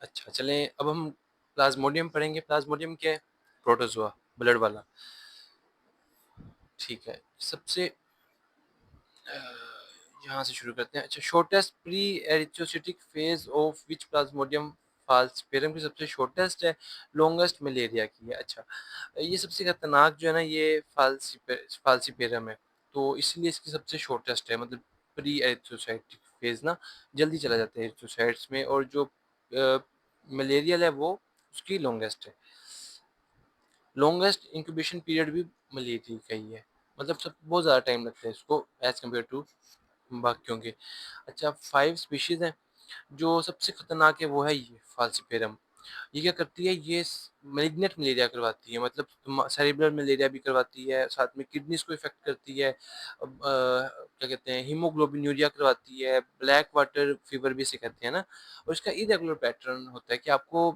अच्छा, चलें अब हम प्लाज़्मोडियम पढ़ेंगे। प्लाज़्मोडियम क्या है? प्रोटोज़ोआ, ब्लड वाला। ठीक है, सबसे यहाँ से शुरू करते हैं। अच्छा, shortest pre erythrocytic phase of which plasmodium falciparum की सबसे शॉर्टेस्ट है, लॉन्गेस्ट मलेरिया की है। अच्छा, ये सबसे खतरनाक जो है ना ये फाल्सिपेरम है, तो इसलिए इसकी सबसे शॉर्टेस्ट है मतलब प्री एरिथ्रोसाइटिक फेज़ ना जल्दी चला जाता है एरिथ्रोसाइट्स में और जो मलेरियल है वो उसकी लॉन्गेस्ट है। लॉन्गेस्ट इंक्यूबेशन पीरियड भी मलेरिया का ही है, मतलब सब बहुत ज़्यादा टाइम लगता है इसको एज़ कम्पेयर टू बाकियों के। अच्छा 5 स्पीशीज़ हैं, जो सबसे खतरनाक है वो है ये फाल्सिपेरम। ये क्या करती है ये मैलिग्नेंट मलेरिया करवाती है मतलब सेरिब्रल मलेरिया भी करवाती है, साथ में किडनीज़ को इफ़ेक्ट करती है। क्या कहते हैं हीमोग्लोबिनूरिया करवाती है, ब्लैक वाटर फ़ीवर भी इसे कहते हैं ना और इसका इर्रेगुलर पैटर्न होता है कि आपको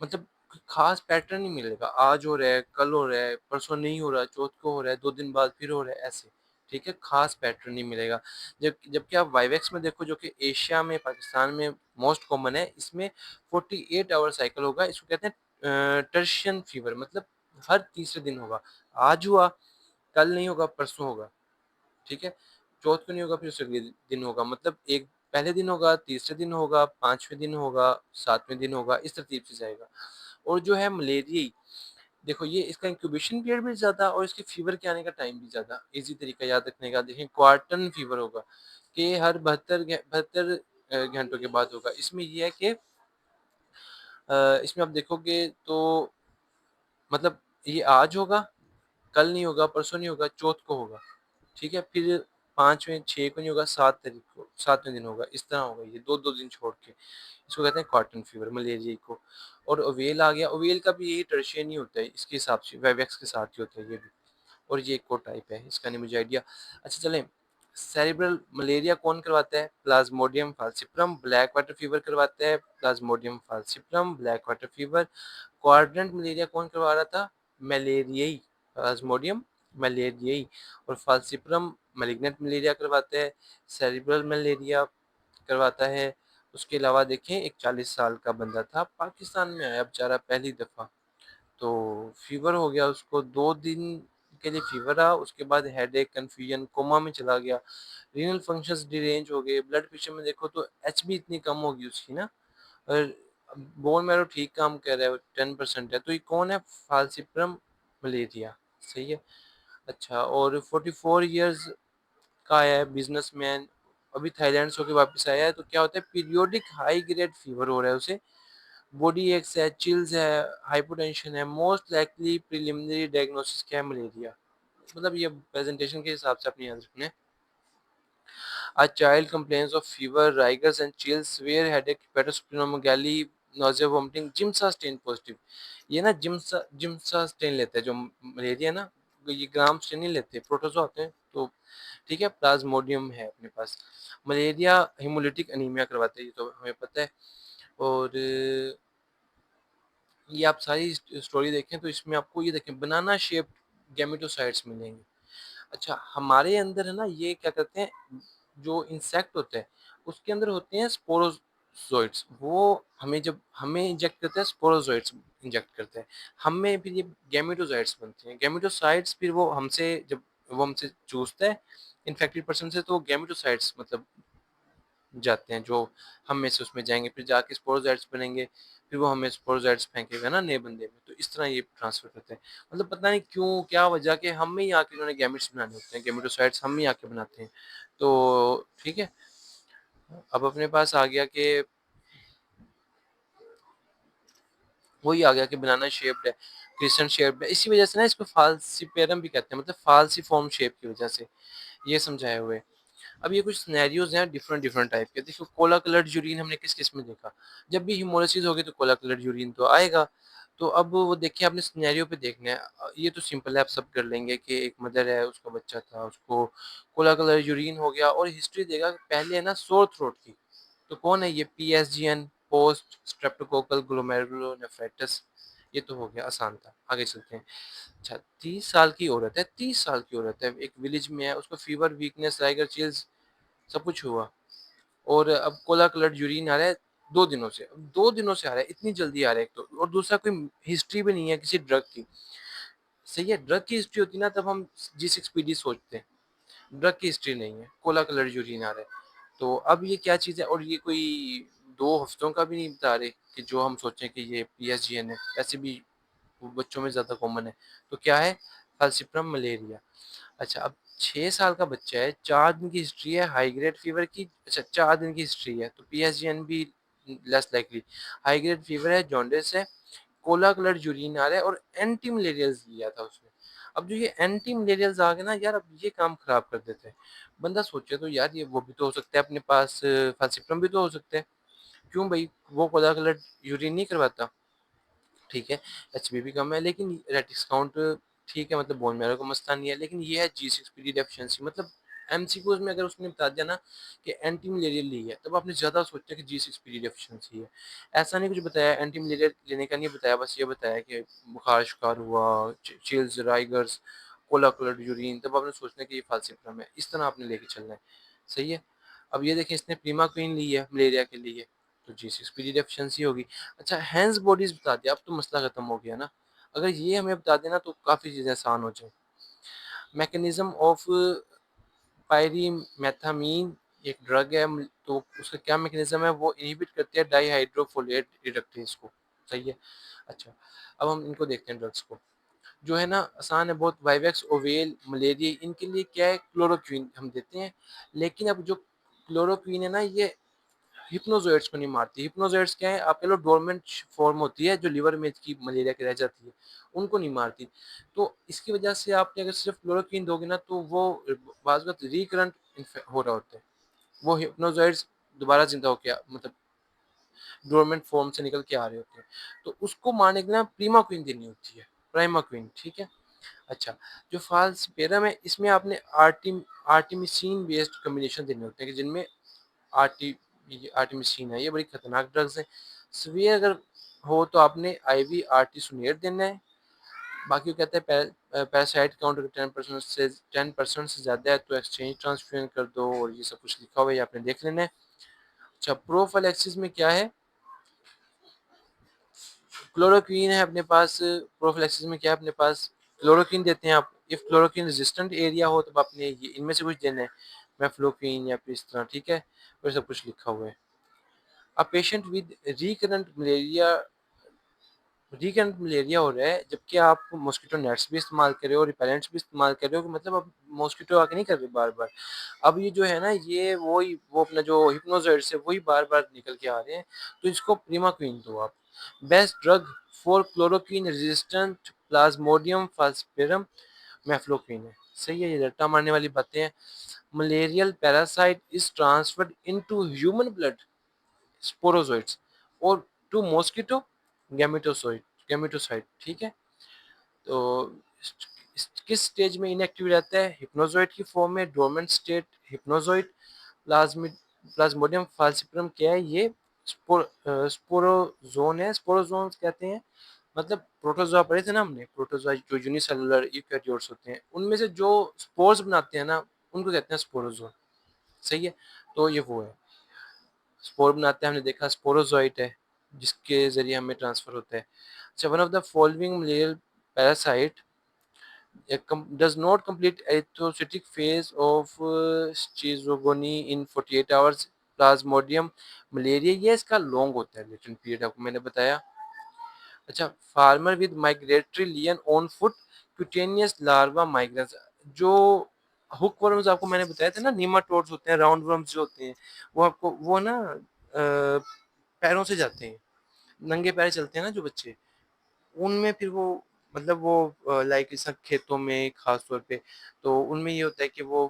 मतलब ख़ास पैटर्न नहीं मिलेगा, आज हो रहा है, कल हो रहा है, परसों नहीं हो रहा, चौथ को हो रहा है, 2 दिन बाद फिर हो रहा है, ऐसे। ठीक है, ख़ास पैटर्न नहीं मिलेगा। जबकि आप वाइवेक्स में देखो जो कि एशिया में, पाकिस्तान में मोस्ट कॉमन है, इसमें 48 आवर साइकिल होगा, इसको कहते हैं टर्शियन फीवर मतलब हर तीसरे दिन होगा। आज हुआ, कल नहीं होगा, परसों होगा, ठीक है? चौथ को नहीं होगा, फिर उससे अगले दिन होगा, मतलब एक पहले दिन होगा, तीसरे दिन होगा, 5वें दिन होगा, 7वें दिन होगा, इस तरतीब से जाएगा। और जो है मलेरिया देखो ये इसका इंक्यूबेशन पीरियड भी ज़्यादा और इसके फीवर के आने का टाइम भी ज़्यादा। ईज़ी तरीका याद रखने का देखें क्वार्टन फीवर होगा कि हर 72 घंटों के बाद होगा। इसमें ये है कि इसमें आप देखोगे तो मतलब ये आज होगा, कल नहीं होगा, परसों नहीं होगा, चौथ को होगा, ठीक है? फिर 5वें, 6 को नहीं होगा, 7 तारीख को 7वें दिन होगा, इस तरह होगा ये 2-2 दिन छोड़ के। इसको कहते हैं कॉटन फीवर मलेरिया को। और ओवेल आ गया, ओवेल का भी यही टर्शियन ही होता है, इसके हिसाब से वाइवेक्स के साथ ही होता है ये भी। और ये एक और टाइप है, इसका नहीं मुझे आइडिया। अच्छा चलें, सेरेब्रल मलेरिया कौन करवाता है? Plasmodium falciparum. Black water fever करवाता है plasmodium falciparum, black water fever. Quadrant malaria कौन करवा रहा था? Malariae, plasmodium malariae. और फाल्सिपरम मैलिग्नेंट मलेरिया करवाता है, सेरेब्रल मलेरिया करवाता है। उसके अलावा देखें एक 40 साल का बंदा था, पाकिस्तान में आया बेचारा पहली दफ़ा, तो फ़ीवर हो गया उसको 2 दिन के लिए फ़ीवर रहा, उसके बाद हेडेक, कन्फ्यूजन, कोमा में चला गया, रीनल फंक्शंस डिरेंज हो गए, ब्लड प्रेशर में देखो तो एचबी इतनी कम होगी उसकी ना और बोन मैरो ठीक काम कर रहा है, 10% है, तो ये कौन है? फाल्सिपरम मलेरिया, सही है। अच्छा और 44 इयर्स का आया है बिज़नेसमैन, अभी थाईलैंड से होके वापस आया है, तो क्या होता है पीरियोडिक हाई ग्रेड फ़ीवर हो रहा है उसे, बॉडी एक्स है, चिल्स है, हाइपोटेंशन है, मोस्ट लाइकली प्रिलिमिनरी डायग्नोसिस क्या है? मलेरिया। मतलब ये प्रेजेंटेशन के हिसाब से अपनी याद रखना है। A child complains of fever, rigors and chills, severe headache, hepatosplenomegaly, nausea, vomiting, Giemsa stain positive. ये ना जिम्सा स्टेन लेते हैं जो मलेरिया ना, ये ग्राम स्टेन नहीं लेते, प्रोटोजोआ होते हैं, तो ठीक है प्लाज्मोडियम है अपने पास। मलेरिया हेमोलिटिक अनीमिया करवाते हैं, ये तो हमें पता है। और ये आप सारी स्टोरी देखें तो इसमें आपको ये देखें बनाना शेप्ड गैमेटोसाइट्स मिलेंगे। अच्छा हमारे अंदर है ना ये क्या करते हैं जो इंसेक्ट होते हैं उसके अंदर होते हैं स्पोरोजोइट्स, वो हमें जब हमें इंजेक्ट करते हैं स्पोरोजोइट्स इंजेक्ट करते हैं, हमें फिर ये गैमेटोसाइट्स बनते हैं। गैमेटोसाइट्स फिर वो हमसे जब वो हमसे चूसता है इन्फेक्टेड पर्सन से, तो गैमेटोसाइट्स मतलब जाते हैं जो हम में से उसमें जाएँगे, फिर जाके स्पोरोज़ाइट्स बनेंगे, फिर वो हमें स्पोरोज़ाइट्स फेंकेगा ना नए बंदे में, तो इस तरह ये ट्रांसफ़र करते हैं। मतलब पता नहीं क्यों, क्या वजह कि हम में ही आके इन्होंने गैमेट्स बनाने होते हैं, गैमेटोसाइट्स हम ही आके बनाते हैं। तो ठीक है, अब अपने पास आ गया कि वही आ गया कि बनाना शेप्ड है, क्रिस्टल शेप्ड है, इसी वजह से ना इसको फाल्सिपेरम भी कहते हैं, मतलब फाल्सिफॉर्म शेप की वजह से, ये समझाए हुए। अब ये कुछ सिनेरियोज़ हैं डिफरेंट डिफरेंट टाइप के। देखो कोला कलर्ड यूरिन हमने किस-किस में देखा? जब भी हेमोलिसिस होगी तो कोला कलर्ड यूरिन तो आएगा। तो अब वो देखिए आपने सिनेरियो पे देखना है। ये तो सिंपल है आप सब कर लेंगे कि एक मदर है उसका बच्चा था, उसको कोला कलर्ड यूरिन हो गया और हिस्ट्री देगा पहले है ना सोर थ्रोट की। तो कौन है ये? पीएसजीएन, पोस्ट स्ट्रेप्टोकोकल ग्लोमेरुलोनेफ्राइटिस। ये तो हो गया आसान था। आगे चलते हैं। अच्छा 30 साल की औरत है, 30 साल की औरत है, एक विलेज में है, उसको फीवर, वीकनेस, राइगर चिल्स सब कुछ हुआ और अब कोला कलर्ड यूरिन आ रहा है, 2 दिनों से, 2 दिनों से आ रहा है, इतनी जल्दी आ रहा है एक तो, और दूसरा कोई हिस्ट्री भी नहीं है किसी ड्रग की। सही है, ड्रग की हिस्ट्री होती ना तब हम G6PD सोचते हैं, ड्रग की हिस्ट्री नहीं है, कोला कलर यूरिन आ रहा है। तो अब ये क्या चीज़ है, और ये कोई 2 हफ्तों का भी नहीं बता रहे कि जो हम सोचें कि ये PSGN है, ऐसे भी वो बच्चों में ज़्यादा कॉमन है। तो क्या है, फाल्सिप्रम मलेरिया। अच्छा, अब 6 साल का बच्चा है, 4 दिन की हिस्ट्री है हाई ग्रेड फीवर की, अच्छा 4 दिन की हिस्ट्री है, तो PSGN भी less likely. High grade fever है, जॉन्डिस है, कोला कलर यूरिन आ रहा है, और एंटी मलेरियल्स लिया था उसने। अब जो ये एंटी मलेरियल्स आ गए ना यार, अब ये काम खराब कर देते हैं। बंदा सोचे तो यार ये वो भी तो हो सकता है अपने पास, फाल्सिप्रम भी तो हो सकता है। क्यों भाई, वो कोला कलर यूरिन नहीं करवाता, ठीक है, एचबी कम है, लेकिन रेटिक्स काउंट ठीक है, मतलब बोन मैरो का मसला नहीं है, लेकिन ये है G6PD डेफिशिएंसी। मतलब एमसीक्यूज में अगर उसने बता दिया ना कि एंटी मलेरियल ली है, तब आपने ज़्यादा सोचा कि G6PD डेफिशिएंसी है। ऐसा नहीं कुछ बताया, एंटी मलेरियल लेने का नहीं बताया, बस ये बताया कि बुखार शुखार हुआ, chills, rigors, Cola coloured urine, तब आपने सोचना कि ये फाल्सिप्रम है, इस तरह आपने लेके चलना है। सही है। अब ये देखें, इसने प्रीमा क्वीन ली है मलेरिया के लिए, तो G6PD डेफिशिएंसी होगी। अच्छा, हैंस बॉडीज बता दिया, अब तो मसला खत्म हो गया ना। अगर ये हमें बता देना तो काफ़ी चीज़ें आसान हो जाए। मैकेनिज्म ऑफ पायरीमेथामीन एक ड्रग है, तो उसका क्या मैकेनिज्म है, वो इनहिबिट करती है डाईहाइड्रोफोलेट रिडक्टेज को। सही है। अच्छा, अब हम इनको देखते हैं ड्रग्स को, जो है ना आसान है बहुत। वाइवेक्स, ओवेल, मलेरिया, इनके लिए क्या है, क्लोरोक्वीन हम देते हैं। लेकिन अब जो क्लोरोक्वीन है ना, ये हिप्नोजोइड्स को नहीं मारती। हिप्नोजोइड्स क्या है, आप कह लो डोरमेंट फॉर्म होती है जो लिवर में की मलेरिया की रह जाती है, उनको नहीं मारती। तो इसकी वजह से आपने अगर सिर्फ क्लोरोक्वीन दोगे ना, तो वो बाज़ वक़्त रिकरेंट हो रहा होता है, वो हिप्नोजोइड्स दोबारा जिंदा होके मतलब डोरमेंट फॉर्म से निकल के आ रहे होते हैं। तो उसको मारने के लिए प्रीमा क्वीन देनी होती है, प्राइमा क्वीन, ठीक है। अच्छा, जो फाल्सिपेरम है, इसमें आपने आर्टिमिसिन बेस्ड कॉम्बिनेशन देने होते हैं कि जिनमें आर्टी ये आर्टिमिसिन है, ये बड़ी खतरनाक ड्रग्स है। सीवियर अगर हो तो आपने आईवी आर्टिसोनेट देना है। बाकी वो कहते हैं पैरासाइट काउंट अगर 10% से ज़्यादा है तो एक्सचेंज ट्रांसफ्यूजन कर दो, और ये सब कुछ लिखा हुआ है, ये आपने देख लेना है। अच्छा, प्रोफिलैक्सिस में क्या है, क्लोरोक्वीन है अपने पास। प्रोफिलैक्सिस में क्या है अपने पास, क्लोरोक्वीन देते हैं आप। इफ क्लोरोक्वीन रेजिस्टेंट एरिया हो तो आपने ये इनमें से कुछ देना है, मेफ्लोक्वीन या फिर इस तरह, ठीक है, और सब कुछ लिखा हुआ है। A patient with recurrent malaria हो रहा है, जबकि आप मॉस्किटो नेट्स भी इस्तेमाल कर रहे हो, रिपेलेंट्स भी इस्तेमाल कर रहे हो, मतलब अब मॉस्किटो आके नहीं कर रहे बार बार। अब ये जो है ना, ये वही वो अपना जो हिप्नोजॉइड से वही बार बार निकल के आ रहे हैं, तो इसको प्रीमा क्वीन दो आप। Best drug for chloroquine resistant Plasmodium falciparum mefloquine है। सही है, ये रट्टा मारने वाली बातें हैं। Malarial parasite is transferred into human blood sporozoites, और टू मॉस्किटो गैमेटोसोइड गैमेटोसाइट, ठीक है। तो किस स्टेज में इनएक्टिव रहता है, हिप्नोजोइड की फॉर्म में, डोरमेंट स्टेट हिप्नोजोइड। प्लाज्मिड प्लाज्मोडियम फाल्सिप्रम क्या है, ये स्पोरोजोन है, स्पोरोजोन कहते हैं। मतलब प्रोटोजोआ पढ़े थे ना हमने, प्रोटोजोआ जो यूनिसेलुलर यूकेरियोट्स होते हैं, उनमें से जो स्पोर्स बनाते हैं ना, उनको कहते हैं स्पोरोजोन। सही है, तो ये वो है, स्पोर बनाते हैं, हमने देखा स्पोरोजोइट है जिसके जरिए हमें ट्रांसफर होता है। अच्छा, one of the following malarial parasite does not complete erythrocytic phase of schizogony in 48 hours, Plasmodium malaria, ये इसका लॉन्ग होता है लेटेंट पीरियड, आपको मैंने बताया। अच्छा, farmer with migratory lesion on foot, cutaneous larva migrans, जो हुक वर्म्स आपको मैंने बताया था ना, नीमाटोड्स होते हैं, राउंड वर्म्स जो होते हैं, वो आपको वो ना पैरों से जाते हैं, नंगे पैर चलते हैं ना जो बच्चे, उनमें फिर वो मतलब वो लाइक इस खेतों में खास तौर पे, तो उनमें ये होता है कि वो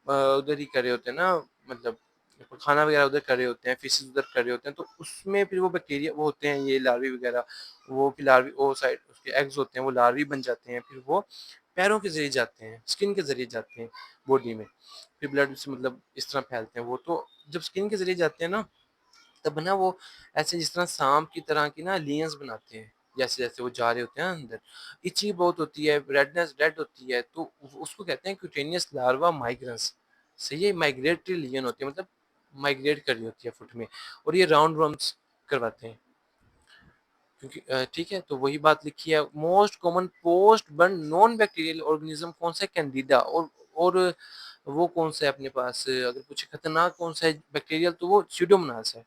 उधर ही कर रहे होते हैं ना, मतलब खाना वगैरह उधर कर रहे होते हैं, फिशेस उधर कर रहे होते हैं, तो उसमें फिर वो बैक्टीरिया वो होते हैं, ये लार्वी वगैरह, वो फिर लार्वी वो साइड उसके एग्स होते हैं, वो लार्वी बन जाते हैं, फिर वो पैरों के जरिए जाते हैं, स्किन के जरिए जाते हैं बॉडी में, फिर ब्लड से मतलब इस तरह फैलते हैं वो। तो जब स्किन के जरिए जाते हैं ना, तब ना वो ऐसे जिस तरह सांप की तरह की ना लियंस बनाते हैं, जैसे जैसे वो जा रहे होते हैं अंदर, इची बहुत होती है, रेडनेस रेड होती है, तो उसको कहते हैं क्यूटेनियस लार्वा माइग्रेंस। सही है, माइग्रेटरी लियन होती है, मतलब माइग्रेट कर रही होती है फुट में। और ये राउंड वर्म्स करवाते हैं, क्योंकि ठीक है, तो वही बात लिखी है। Most common post burn non bacterial organism कौन सा है? कैंडिडा। और वो कौन सा है अपने पास, अगर कुछ खतरनाक कौन सा है बैक्टीरियल, तो वो स्यूडोमोनास है।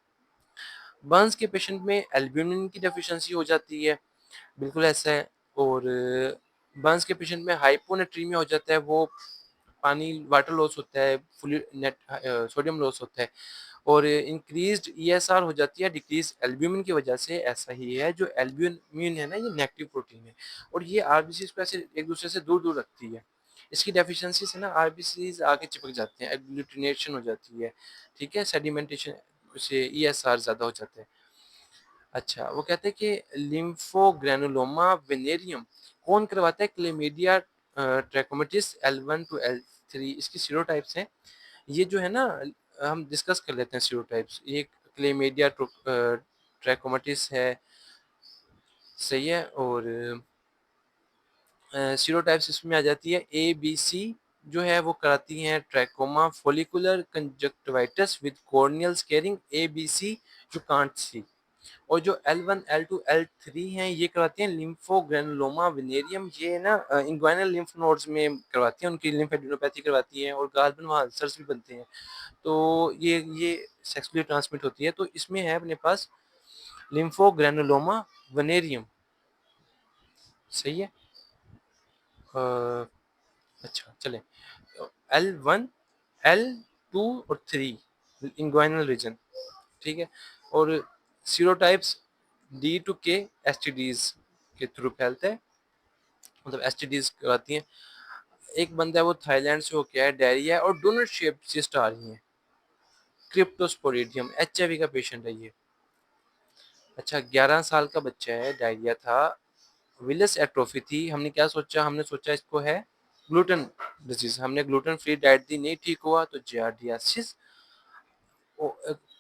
बर्न्स के पेशेंट में एल्ब्यूमिन की डेफिशिएंसी हो जाती है, बिल्कुल ऐसा है। और बर्न्स के पेशेंट में हाइपोनेट्रीमिया हो जाता है, वो पानी वाटर लॉस होता है, फ्लूइड नेट सोडियम लॉस होता है। और इंक्रीज्ड ईएसआर हो जाती है डिक्रीज एल्ब्यूमिन की वजह से। ऐसा ही है, जो एल्ब्यूमिन है ना, ये नेगेटिव प्रोटीन है, और ये आरबीसीज को ऐसे एक दूसरे से दूर दूर रखती है। इसकी डेफिशिएंसी से ना आरबीसीज आगे चिपक जाते हैं, एग्लूटिनेशन हो जाती है, ठीक है, सेडिमेंटेशन से ईएसआर ज्यादा हो जाता है। अच्छा, वो कहते हैं कि लिम्फोग्रेनुलोमा वेनेरियम कौन करवाता है? क्लेमीडिया ट्रैकोमेटिस L1 टू L3, इसकी सीरोटाइप्स हैं। ये जो है ना, हम डिस्कस कर लेते हैं सीरोटाइप्स। ये क्लेमीडिया ट्रैकोमेटिस है, सही है। और सीरोटाइप्स इसमें आ जाती है ए बी सी, जो है वो कराती हैं trachoma follicular conjunctivitis with corneal scarring, A B C जो कांट सी। और जो L1 L2 L3 हैं, ये करवाती हैं लिम्फोग्रेनुलोमा वेनेरियम, ये ना इंग्वाइनल लिम्फ नोड्स में करवाती हैं, उनकी लिम्फेडेनोपैथी करवाती हैं, और गाल वहाँ अल्सर्स भी बनते हैं। तो ये सेक्सुअली ट्रांसमिट होती है। तो इसमें है अपने पास लिम्फोग्रेनुलोमा वेनेरियम, सही है। अ, अच्छा चले, L1 L2 और 3 इंग्वाइनल रीजन, ठीक है। और सीरोटाइप्स D to K एसटीडीज के थ्रू फैलता है, मतलब एसटीडीज कराती हैं। एक बंदा है वो थाईलैंड से, हो क्या है डायरिया और डोनट शेप सिस्ट आ रही है, क्रिप्टोस्पोरिडियम, एचआईवी का पेशेंट है ये। अच्छा, 11 साल का बच्चा है, डायरिया था, विलस एट्रोफी थी। हमने क्या सोचा? हमने सोचा इसको है ग्लूटेन डिजीज, हमने ग्लूटेन फ्री डाइट दी, नहीं ठीक हुआ तो जियार्डियासिस।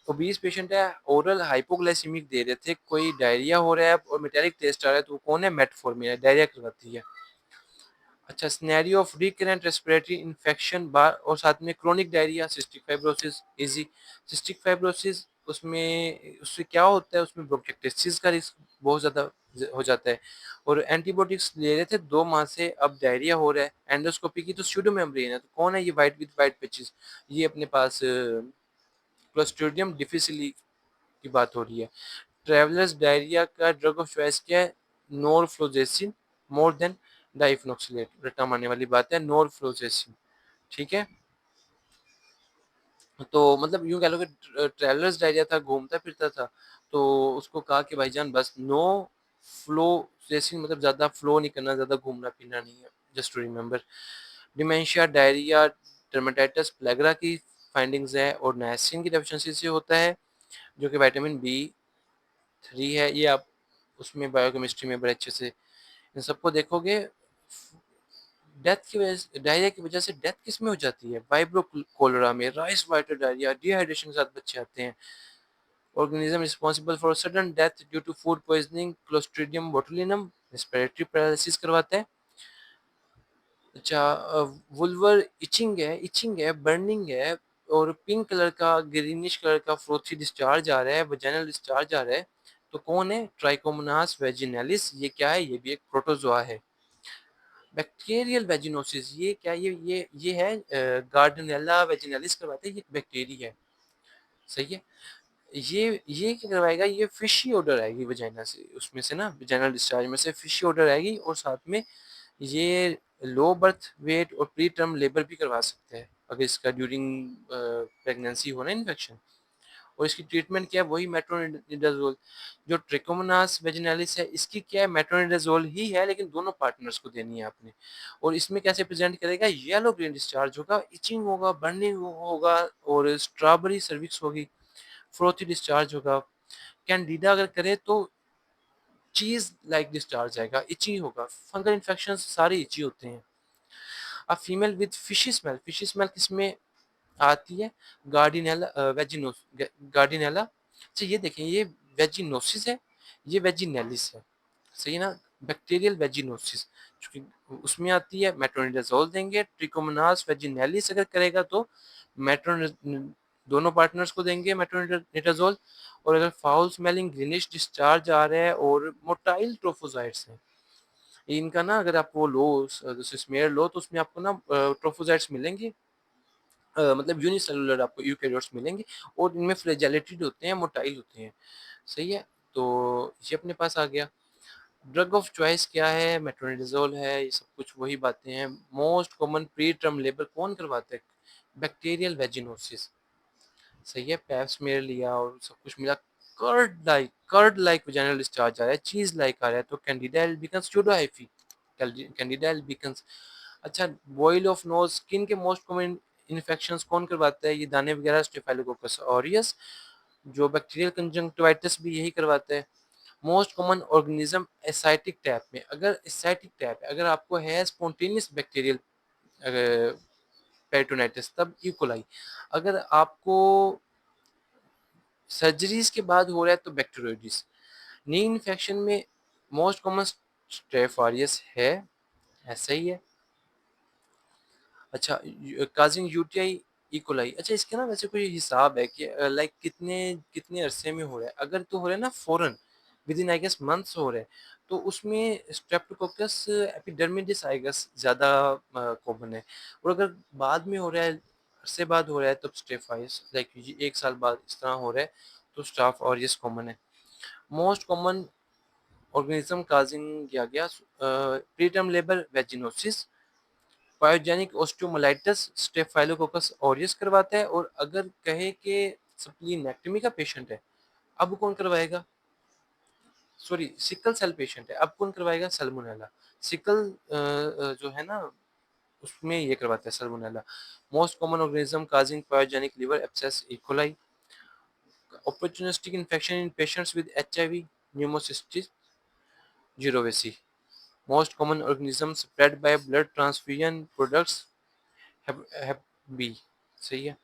ओबीस पेशेंट है, ओरल हाइपोग्लाइसीमिक दे रहे थे, कोई डायरिया हो रहा है और मेटालिक टेस्ट आ रहा है, तो वो कौन है? मेटफॉर्मिन है, डायरिया करवाती है। अच्छा, scenario of recurrent respiratory infection बार और साथ में chronic diarrhoea, cystic fibrosis easy. Cystic fibrosis, उसमें उससे क्या होता है? उसमें ब्रोंकाइटिस का रिस्क बहुत ज़्यादा हो जाता है। और एंटीबायोटिक्स ले रहे थे 2 माह से, अब डायरिया हो रहा है। एंडोस्कोपी की तो स्यूडो मेम्ब्रेन है, तो कौन है ये वाइट विद वाइट पिचेस? ये अपने पास क्लोस्ट्रिडियम डिफिसिली की बात हो रही है। ट्रैवलर्स डायरिया का ड्रग ऑफ चॉइस क्या है? नोरफ्लोजेसिन मोर देन डाइफेनॉक्सिलेट, रट्टा मारने वाली बात है, नोरफ्लोजेसिन, ठीक है। तो मतलब यूं कह लो कि ट्रैवलर्स डायरिया था, घूमता फिरता था, तो उसको कहा कि भाईजान बस नो फ्लोजेसिन, मतलब ज्यादा फ्लो नहीं करना, ज्यादा घूमना फिरना नहीं है, just to remember. Dementia, diarrhoea, dermatitis pellagra की फाइंडिंग्स है, और नायसिन की डेफिशिएंसी से होता है, जो कि विटामिन B3 है। ये आप उसमें बायोकेमिस्ट्री में बड़े अच्छे से इन सबको देखोगे। डेथ की वजह से, डायरिया की वजह से डेथ किस में हो जाती है? वाइब्रो कोलेरा में, राइस वाटर डायरिया, डिहाइड्रेशन के साथ बच्चे आते हैं। Organism responsible for sudden death due to food poisoning, clostridium botulinum, respiratory paralysis करवाता है। अच्छा, वुल्वर इचिंग है, बर्निंग है, और पिंक कलर का, ग्रीनिश कलर का फ्रोथी डिस्चार्ज आ रहा है, वजाइनल डिस्चार्ज आ रहा है, तो कौन है? ट्राइकोमोनास वेजिनैलिस। ये क्या है? ये भी एक प्रोटोजोआ है। बैक्टीरियल वेजिनोसिस, ये क्या? ये है गार्डनेला वेजिनैलिस करवाते हैं, ये बैक्टीरिया है, सही है। ये क्या करवाएगा? ये फिशी ऑर्डर आएगी वजाइना से, उसमें से ना, वजाइनल डिस्चार्ज में से फिशी ऑर्डर आएगी, और साथ में ये लो बर्थ वेट और प्री टर्म लेबर भी करवा सकते हैं, अगर इसका ड्यूरिंग प्रेगनेंसी हो ना इन्फेक्शन। और इसकी ट्रीटमेंट क्या है? वही मेट्रोनिडाजोल। जो ट्रिकोमोनास वेजिनैलिस है, इसकी क्या है? मेट्रोनिडाजोल ही है, लेकिन दोनों पार्टनर्स को देनी है आपने। और इसमें कैसे प्रेजेंट करेगा? येलो ग्रीन डिस्चार्ज होगा, इचिंग होगा, बर्निंग होगा, और स्ट्रॉबेरी सर्विक्स होगी, फ्रोथी डिस्चार्ज होगा। कैंडिडा अगर करे तो चीज लाइक डिस्चार्ज आएगा, इची होगा। फंगल इन्फेक्शन सारे इची होते हैं। अब female with fishy smell, fishy smell किसमें आती है? गार्डिनेला वेजिनोस, गार्डिनेला। अच्छा, ये देखें, ये वेजिनोसिस है, ये वेजिनेलिस है, सही है ना। बैक्टीरियल वेजिनोसिस, चूंकि उसमें आती है, मेट्रोनिडाजोल देंगे। ट्रिकोमोनास वेजिनेलिस अगर करेगा तो दोनों पार्टनर्स को देंगे मेट्रोनिडाज़ोल। और अगर फाउल स्मेलिंग ग्रीनिश डिस्चार्ज आ रहा है और मोटाइल ट्रोफोज़ाइट्स हैं, इनका ना अगर आप वो लो जैसे स्मेयर लो तो उसमें आपको ना ट्रोफोज़ाइट्स मिलेंगे, मतलब यूनिसेलुलर आपको यूकेरियोट्स मिलेंगे और इनमें फ्लैजेलेटेड होते हैं, मोटाइल होते हैं। सही है? तो ये अपने पास आ गया। ड्रग ऑफ चॉइस क्या है? मेट्रोनिडाज़ोल है, ये सब कुछ वही बातें हैं। Most common pre term labour कौन करवाता है? Bacterial vaginosis. सही है? पेप स्मेयर लिया और सब कुछ मिला, कर्ड लाइक वेजाइनल डिस्चार्ज आ रहा है, चीज़ लाइक आ रहा है, तो Candida albicans pseudo hyphae, Candida albicans. अच्छा, बॉयल ऑफ नोज, स्किन के मोस्ट कॉमन इन्फेक्शंस कौन करवाता है? ये दाने वगैरह, स्टेफाइलोकोकस ऑरियस। जो बैक्टीरियल कंजंक्टिवाइटिस भी यही करवाता है। Most common organism Asiatic tap में, अगर एसाइटिक टैप है, अगर आपको है स्पॉन्टेनियस बैक्टीरियल पेरिटोनाइटिस तब इकोलाई। अगर आपको सर्जरीज के बाद हो रहा है तो बैक्टीरियोइडिस। नी इन्फेक्शन में मोस्ट कॉमन स्ट्रेफारियस है, ऐसा ही है। अच्छा, काजिंग यूटीआई इकोलाई। अच्छा, इसके ना वैसे कोई हिसाब है कि लाइक कितने कितने अरसे में हो रहा है? अगर तो हो रहा है ना फौरन, within I guess months हो रहा है, तो उसमें स्ट्रेप्टोकोकस एपिडर्मिडिस आई गेस ज़्यादा कॉमन है। और अगर बाद में हो रहा है, अरसे बाद हो रहा है, तब स्ट्रेफाइस लाइक एक साल बाद इस तरह हो रहा है, तो स्टाफ और यस कॉमन है। मोस्ट कॉमन ऑर्गेनिज्म काजिंग किया गया preterm labour vaginosis, pyogenic osteomyelitis staphylococcus aureus करवाता है। और अगर कहे कि स्प्लीनेक्टमी का पेशेंट है, अब कौन करवाएगा? सॉरी, सिकल सेल पेशेंट है, अब कौन करवाएगा? सल्मोनेला। सिकल जो है ना, उसमें ये करवाता है Salmonella. Most common organism causing pyogenic liver abscess E coli. opportunistic infection in patients with HIV, pneumocystis jirovecii. Most common organisms spread by blood transfusion products, Hep B। सही है।